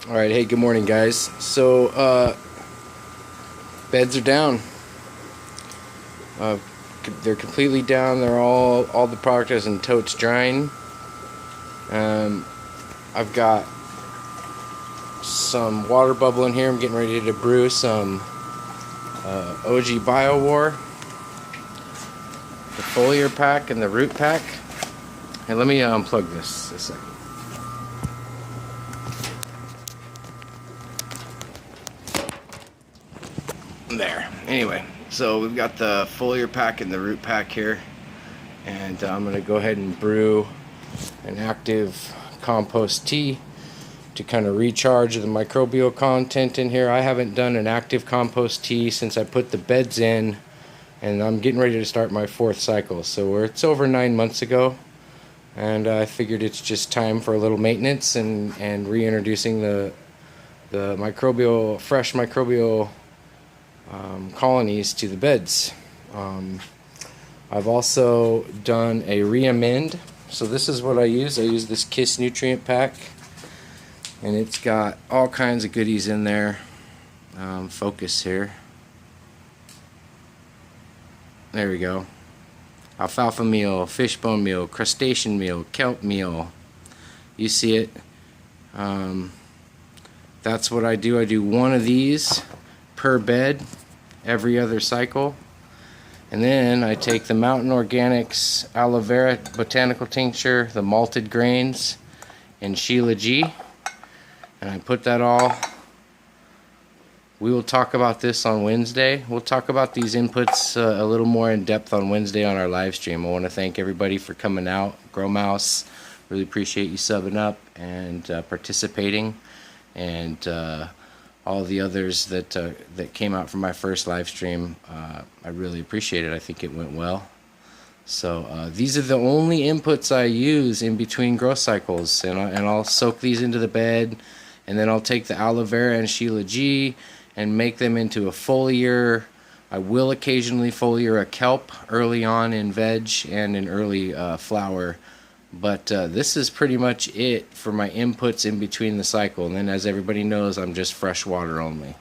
Alright, hey, good morning, guys. So, beds are down. Uh, they're completely down. They're all the product is in totes drying. I've got some water bubble in here. I'm getting ready to brew some OG BioWar, the foliar pack and the root pack. Hey, let me unplug this a second. There. Anyway, so we've got the foliar pack and the root pack here, and I'm going to go ahead and brew an active compost tea to kind of recharge the microbial content in here. I haven't done an active compost tea since I put the beds in, and I'm getting ready to start my 4th cycle. So it's over 9 months ago, and I figured it's just time for a little maintenance and reintroducing the fresh microbial colonies to the beds. I've also done a re-amend. So this is what I use. I use this KISS nutrient pack, and it's got all kinds of goodies in there. Focus here. There we go. Alfalfa meal, fishbone meal, crustacean meal, kelp meal. You see it. That's what I do. I do one of these per bed every other cycle, and then I take the Mountain Organics aloe vera botanical tincture, the malted grains, and Sheila G, and I put that all. We will talk about this on Wednesday. We'll talk about these inputs a little more in depth on Wednesday on our live stream. I want to thank everybody for coming out. Grow Mouse, really appreciate you subbing up and participating, and all the others that came out from my first live stream. I really appreciate it. I think it went well. So these are the only inputs I use in between growth cycles, and I'll soak these into the bed, and then I'll take the aloe vera and Sheila G and make them into a foliar. I will occasionally foliar a kelp early on in veg and in early flower. But this is pretty much it for my inputs in between the cycle. And then, as everybody knows, I'm just fresh water only.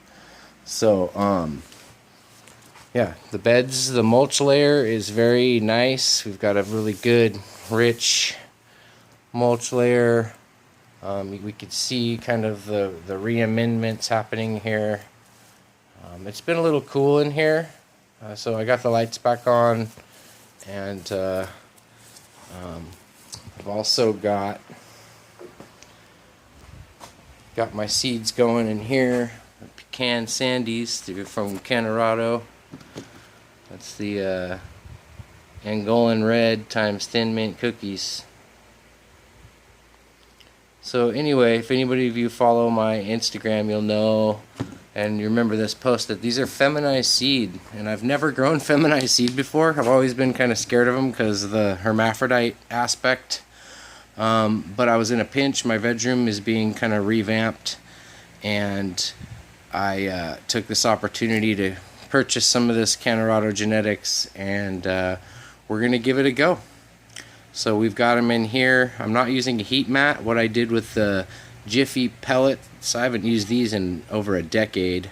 So, yeah, the beds, the mulch layer is very nice. We've got a really good, rich mulch layer. We could see kind of the re-amendments happening here. It's been a little cool in here. So I got the lights back on, and I've also got my seeds going in here. Pecan Sandies from Colorado. That's the Angolan Red times Thin Mint cookies. So anyway, if anybody of you follow my Instagram, you'll know, and you remember this post, that these are feminized seed, and I've never grown feminized seed before. I've always been kind of scared of them because of the hermaphrodite aspect. But I was in a pinch. My bedroom is being kind of revamped, and I took this opportunity to purchase some of this Colorado genetics, and we're going to give it a go. So we've got them in here. I'm not using a heat mat. What I did with the Jiffy pellets, I haven't used these in over a decade,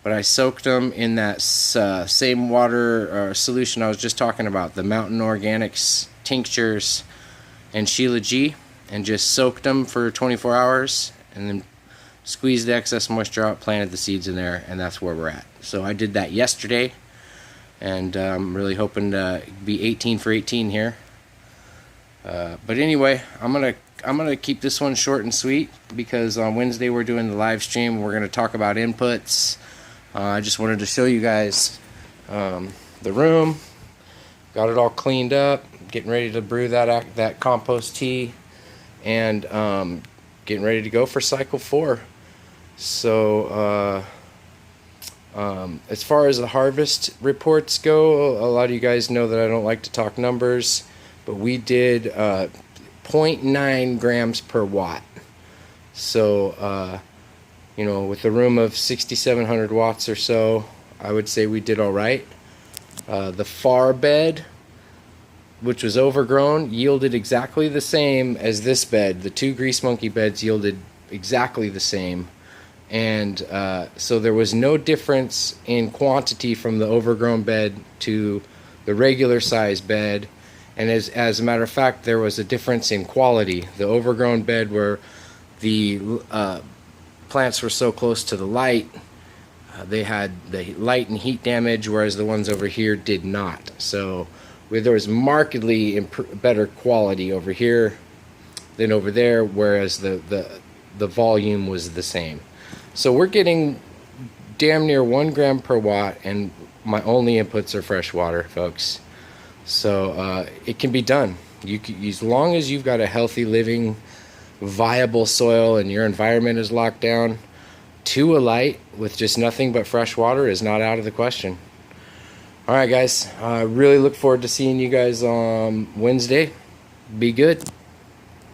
but I soaked them in that same water solution I was just talking about, the Mountain Organics tinctures and Sheila G, and just soaked them for 24 hours, and then squeezed the excess moisture out, planted the seeds in there, and that's where we're at. So I did that yesterday, and I'm really hoping to be 18 for 18 here. But anyway, I'm gonna keep this one short and sweet, because on Wednesday we're doing the live stream. We're gonna talk about inputs. I just wanted to show you guys the room. Got it all cleaned up. Getting ready to brew that compost tea, and getting ready to go for cycle 4. So as far as the harvest reports go, a lot of you guys know that I don't like to talk numbers, but we did 0.9 grams per watt. So with the room of 6,700 watts or so, I would say we did all right. The far bed, which was overgrown, yielded exactly the same as this bed. The 2 grease monkey beds yielded exactly the same. And so there was no difference in quantity from the overgrown bed to the regular size bed. And as a matter of fact, there was a difference in quality. The overgrown bed, where the plants were so close to the light, they had the light and heat damage, whereas the ones over here did not. So there was markedly better quality over here than over there, whereas the volume was the same. So we're getting damn near 1 gram per watt, and my only inputs are fresh water, folks. So it can be done. As long as you've got a healthy living, viable soil and your environment is locked down, 2 a light with just nothing but fresh water is not out of the question. All right, guys. I really look forward to seeing you guys on Wednesday. Be good.